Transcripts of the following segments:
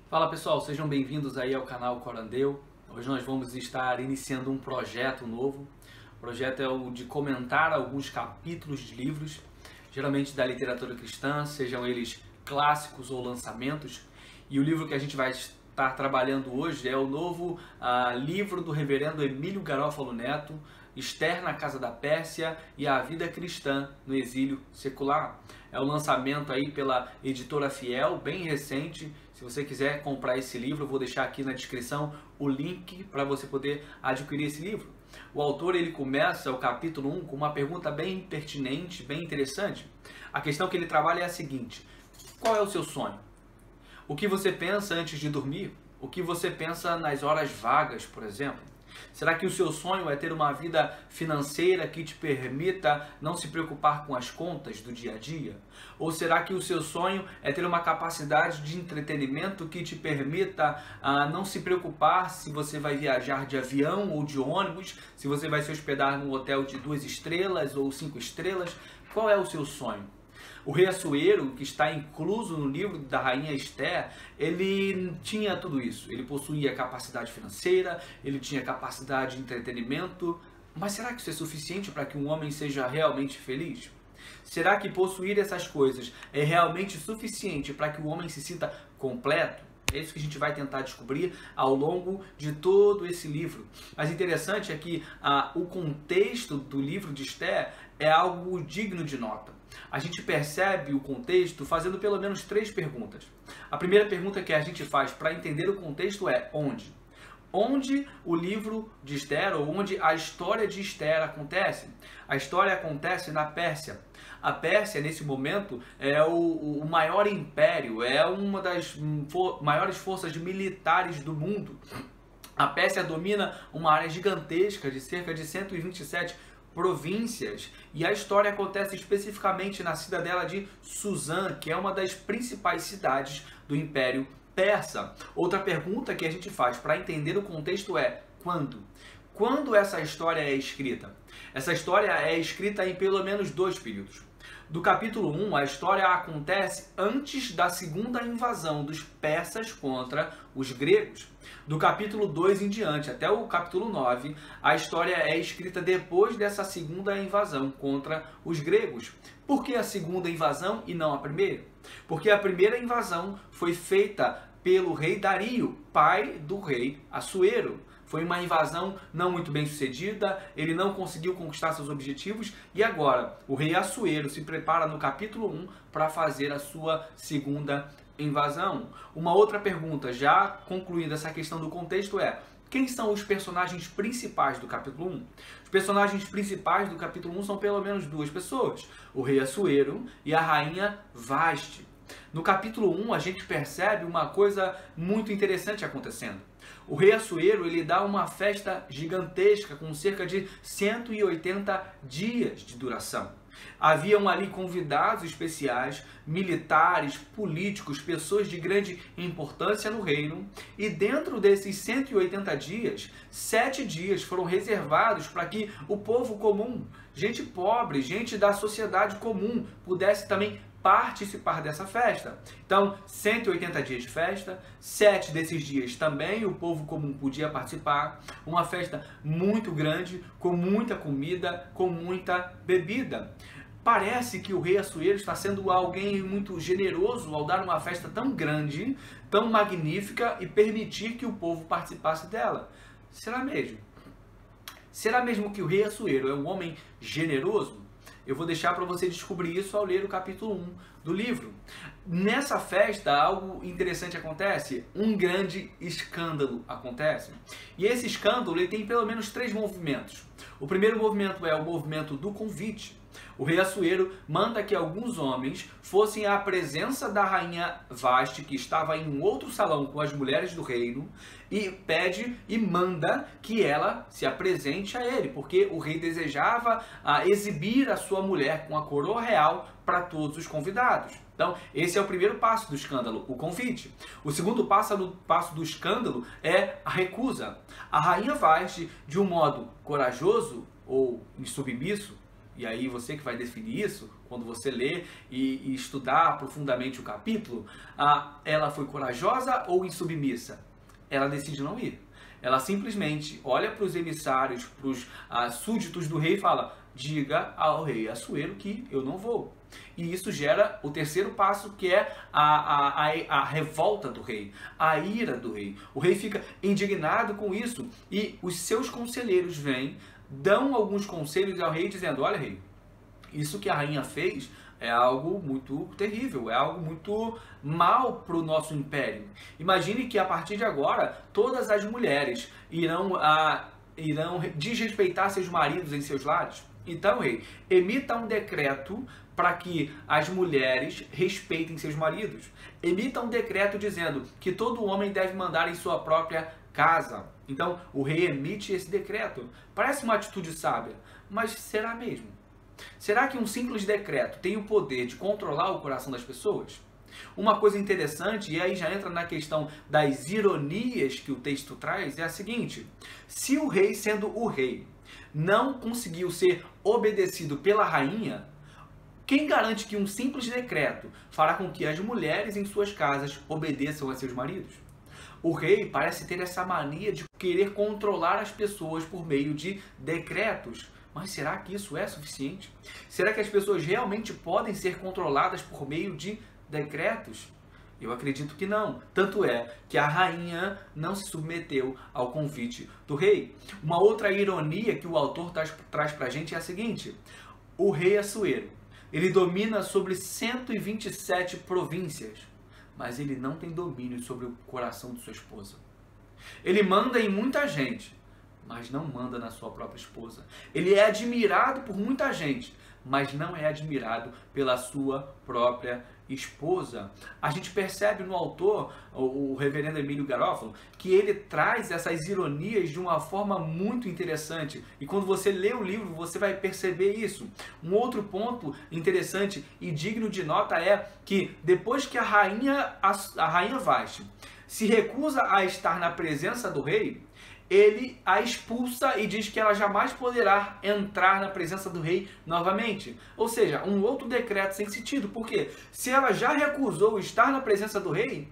Fala pessoal, sejam bem-vindos aí ao canal Corandeu. Hoje nós vamos estar iniciando um projeto novo. O projeto é o de comentar alguns capítulos de livros, geralmente da literatura cristã, sejam eles clássicos ou lançamentos. E o livro que a gente vai estar trabalhando hoje é o novo livro do reverendo Emílio Garófalo Neto, Esther na Casa da Pérsia e a Vida Cristã no Exílio Secular. É o lançamento aí pela editora Fiel, bem recente. Se você quiser comprar esse livro, eu vou deixar aqui na descrição o link para você poder adquirir esse livro. O autor ele começa o capítulo 1 com uma pergunta bem pertinente, bem interessante. A questão que ele trabalha é a seguinte: qual é o seu sonho? O que você pensa antes de dormir? O que você pensa nas horas vagas, por exemplo? Será que o seu sonho é ter uma vida financeira que te permita não se preocupar com as contas do dia a dia? Ou será que o seu sonho é ter uma capacidade de entretenimento que te permita não se preocupar se você vai viajar de avião ou de ônibus, se você vai se hospedar num hotel de 2 estrelas ou 5 estrelas? Qual é o seu sonho? O rei Assuero, que está incluso no livro da rainha Esther, ele tinha tudo isso. Ele possuía capacidade financeira, ele tinha capacidade de entretenimento. Mas será que isso é suficiente para que um homem seja realmente feliz? Será que possuir essas coisas é realmente suficiente para que o homem se sinta completo? É isso que a gente vai tentar descobrir ao longo de todo esse livro. Mas interessante é que o contexto do livro de Esther é algo digno de nota. A gente percebe o contexto fazendo pelo menos 3 perguntas. A primeira pergunta que a gente faz para entender o contexto é onde? Onde o livro de Esther, ou onde a história de Esther acontece? A história acontece na Pérsia. A Pérsia, nesse momento, é o maior império, é uma das maiores forças militares do mundo. A Pérsia domina uma área gigantesca de cerca de 127 províncias, e a história acontece especificamente na cidadela de Suzã, que é uma das principais cidades do Império Persa. Outra pergunta que a gente faz para entender o contexto é quando? Quando essa história é escrita? Essa história é escrita em pelo menos 2 períodos. Do capítulo 1, a história acontece antes da segunda invasão dos persas contra os gregos. Do capítulo 2 em diante, até o capítulo 9, a história é escrita depois dessa segunda invasão contra os gregos. Por que a segunda invasão e não a primeira? Porque a primeira invasão foi feita pelo rei Dario, pai do rei Assuero. Foi uma invasão não muito bem sucedida, ele não conseguiu conquistar seus objetivos e agora o rei Assuero se prepara no capítulo 1 para fazer a sua segunda invasão. Uma outra pergunta, já concluindo essa questão do contexto, é: quem são os personagens principais do capítulo 1? Os personagens principais do capítulo 1 são pelo menos 2 pessoas, o rei Assuero e a rainha Vasti. No capítulo 1 a gente percebe uma coisa muito interessante acontecendo. O rei Assuero ele dá uma festa gigantesca com cerca de 180 dias de duração. Haviam ali convidados especiais, militares, políticos, pessoas de grande importância no reino. E dentro desses 180 dias, 7 dias foram reservados para que o povo comum, gente pobre, gente da sociedade comum, pudesse também participar dessa festa. Então, 180 dias de festa, 7 desses dias também o povo comum podia participar. Uma festa muito grande, com muita comida, com muita bebida. Parece que o rei Assuero está sendo alguém muito generoso ao dar uma festa tão grande, tão magnífica e permitir que o povo participasse dela. Será mesmo? Será mesmo que o rei Assuero é um homem generoso? Eu vou deixar para você descobrir isso ao ler o capítulo 1 do livro. Nessa festa, algo interessante acontece. Um grande escândalo acontece. E esse escândalo ele tem pelo menos 3 movimentos. O primeiro movimento é o movimento do convite. O rei Assuero manda que alguns homens fossem à presença da rainha Vasti, que estava em um outro salão com as mulheres do reino, e pede e manda que ela se apresente a ele, porque o rei desejava exibir a sua mulher com a coroa real para todos os convidados. Então, esse é o primeiro passo do escândalo, o convite. O segundo passo do escândalo é a recusa. A rainha Vasti, de um modo corajoso ou insubmisso, e aí você que vai definir isso, quando você ler e estudar profundamente o capítulo, ela foi corajosa ou insubmissa? Ela decide não ir. Ela simplesmente olha para os emissários, para os súditos do rei e fala: diga ao rei Assuero que eu não vou. E isso gera o terceiro passo, que é a revolta do rei, a ira do rei. O rei fica indignado com isso e os seus conselheiros vêm, dão alguns conselhos ao rei dizendo: olha, rei, isso que a rainha fez é algo muito terrível, é algo muito mal para o nosso império. Imagine que a partir de agora todas as mulheres irão desrespeitar seus maridos em seus lares. Então, rei, emita um decreto para que as mulheres respeitem seus maridos. Emita um decreto dizendo que todo homem deve mandar em sua própria casa. Então, o rei emite esse decreto. Parece uma atitude sábia, mas será mesmo? Será que um simples decreto tem o poder de controlar o coração das pessoas? Uma coisa interessante, e aí já entra na questão das ironias que o texto traz, é a seguinte: se o rei, sendo o rei, não conseguiu ser obedecido pela rainha, quem garante que um simples decreto fará com que as mulheres em suas casas obedeçam a seus maridos? O rei parece ter essa mania de querer controlar as pessoas por meio de decretos. Mas será que isso é suficiente? Será que as pessoas realmente podem ser controladas por meio de decretos? Eu acredito que não. Tanto é que a rainha não se submeteu ao convite do rei. Uma outra ironia que o autor traz para a gente é a seguinte: o rei Assuero, ele domina sobre 127 províncias, mas ele não tem domínio sobre o coração de sua esposa. Ele manda em muita gente, mas não manda na sua própria esposa. Ele é admirado por muita gente, mas não é admirado pela sua própria esposa. A gente percebe no autor, o reverendo Emílio Garofalo, que ele traz essas ironias de uma forma muito interessante. E quando você lê o livro, você vai perceber isso. Um outro ponto interessante e digno de nota é que depois que a rainha Vasti se recusa a estar na presença do rei, ele a expulsa e diz que ela jamais poderá entrar na presença do rei novamente. Ou seja, um outro decreto sem sentido. Porque se ela já recusou estar na presença do rei,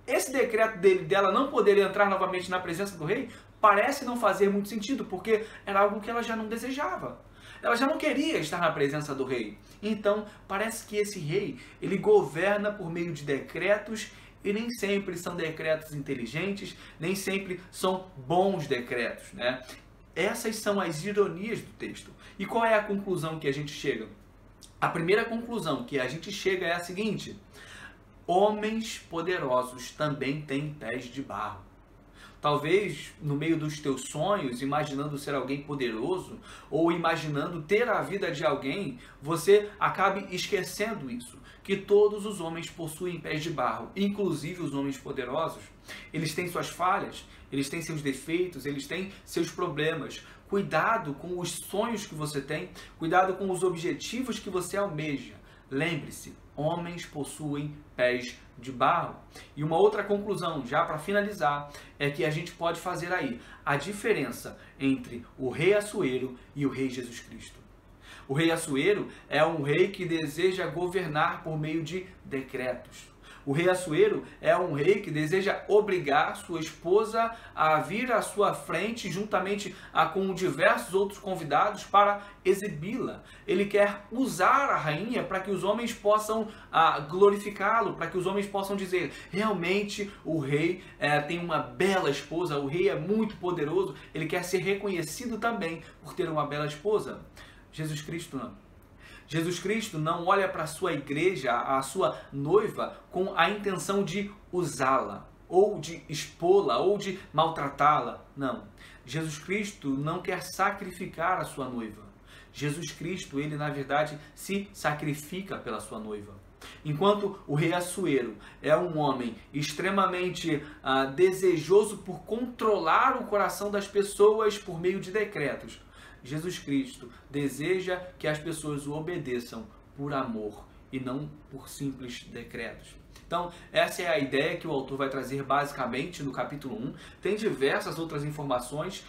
esse decreto dela não poder entrar novamente na presença do rei parece não fazer muito sentido, porque era algo que ela já não desejava. Ela já não queria estar na presença do rei. Então, parece que esse rei, ele governa por meio de decretos. E nem sempre são decretos inteligentes, nem sempre são bons decretos, né? Essas são as ironias do texto. E qual é a conclusão que a gente chega? A primeira conclusão que a gente chega é a seguinte: homens poderosos também têm pés de barro. Talvez no meio dos teus sonhos, imaginando ser alguém poderoso ou imaginando ter a vida de alguém, você acabe esquecendo isso, que todos os homens possuem pés de barro, inclusive os homens poderosos. Eles têm suas falhas, eles têm seus defeitos, eles têm seus problemas. Cuidado com os sonhos que você tem, cuidado com os objetivos que você almeja. Lembre-se, homens possuem pés de barro. E uma outra conclusão, já para finalizar, é que a gente pode fazer aí a diferença entre o rei Assuero e o rei Jesus Cristo. O rei Assuero é um rei que deseja governar por meio de decretos. O rei Assuero é um rei que deseja obrigar sua esposa a vir à sua frente juntamente com diversos outros convidados para exibi-la. Ele quer usar a rainha para que os homens possam glorificá-lo, para que os homens possam dizer: realmente o rei tem uma bela esposa, o rei é muito poderoso. Ele quer ser reconhecido também por ter uma bela esposa. Jesus Cristo não. Jesus Cristo não olha para a sua igreja, a sua noiva, com a intenção de usá-la, ou de expô-la, ou de maltratá-la. Não. Jesus Cristo não quer sacrificar a sua noiva. Jesus Cristo, ele na verdade se sacrifica pela sua noiva. Enquanto o rei Assuero é um homem extremamente desejoso por controlar o coração das pessoas por meio de decretos, Jesus Cristo deseja que as pessoas o obedeçam por amor e não por simples decretos. Então, essa é a ideia que o autor vai trazer basicamente no capítulo 1. Tem diversas outras informações.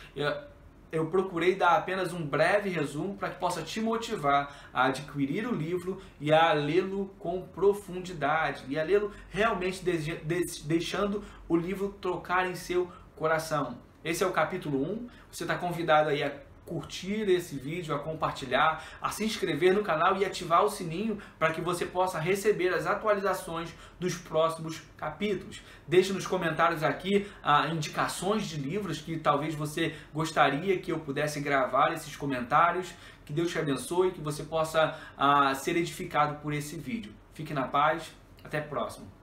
eu procurei dar apenas um breve resumo para que possa te motivar a adquirir o livro e a lê-lo com profundidade, e a lê-lo realmente deixando o livro tocar em seu coração. Esse é o capítulo 1, você está convidado aí a curtir esse vídeo, a compartilhar, a se inscrever no canal e ativar o sininho para que você possa receber as atualizações dos próximos capítulos. Deixe nos comentários aqui indicações de livros que talvez você gostaria que eu pudesse gravar esses comentários. Que Deus te abençoe e que você possa ser edificado por esse vídeo. Fique na paz, até a próxima.